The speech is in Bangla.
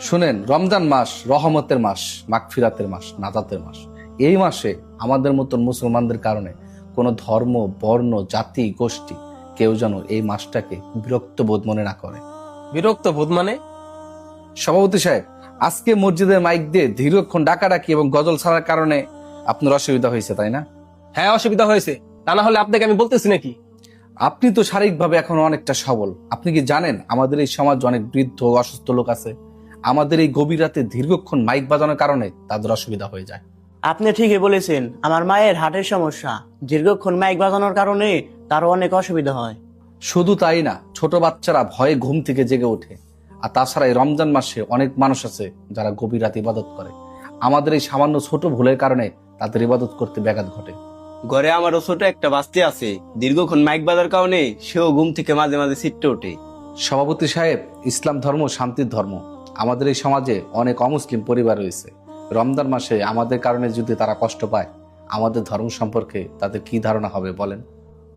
শুনেন, রমজান মাস রহমতের মাস, মাগফিরাতের মাস, নাজাতের মাস। এই মাসে আমাদের মতন মুসলমানদের কারণে কোনো ধর্ম, বর্ণ, জাতি, গোষ্ঠী কেউ যেন এই মাসটাকে বিরক্ত বোধ মনে না করে। বিরক্ত বোধ মানে? সভাপতি সাহেব, আজকে মসজিদের মাইক দিয়ে দীর্ঘক্ষণ ডাকাডাকি এবং গজল ছাড়ার কারণে আপনার অসুবিধা হয়েছে, তাই না? হ্যাঁ, অসুবিধা হয়েছে। তা না হলে আপনাকে আমি বলতেছি নাকি? আপনি তো শারীরিকভাবে এখন অনেকটা সবল। আপনি কি জানেন আমাদের এই সমাজে অনেক বৃদ্ধ ও অসুস্থ লোক আছে? আমাদের এই গভীর রাতে দীর্ঘক্ষণ মাইক বাজানোর কারণে তাদের অসুবিধা হয়ে যায়। আপনি ঠিকই বলেছেন, আমার মায়ের হার্টের সমস্যা, দীর্ঘক্ষণ মাইক বাজানোর কারণে তারও অনেক অসুবিধা হয়। শুধু তাই না, ছোট বাচ্চারা ভয়ে ঘুম থেকে জেগে ওঠে। আর তাছাড়া এই রমজান মাসে অনেক মানুষ আছে যারা গভীর রাতে ইবাদত করে। আমাদের এই সামান্য ছোট ভুলের কারণে তাদের ইবাদত করতে ব্যাঘাত ঘটে। ঘরে আমারও ছোট একটা বাস্তি আছে, দীর্ঘক্ষণ মাইক বাজার কারণে সেও ঘুম থেকে মাঝে মাঝে ছিটতে ওঠে। সভাপতি সাহেব, ইসলাম ধর্ম শান্তির ধর্ম। আমাদের এই সমাজে অনেক অমুসলিম পরিবার রয়েছে। রমজান মাসে আমাদের কারণে যদি তারা কষ্ট পায়, আমাদের ধর্ম সম্পর্কে তাদের কি ধারণা হবে বলেন?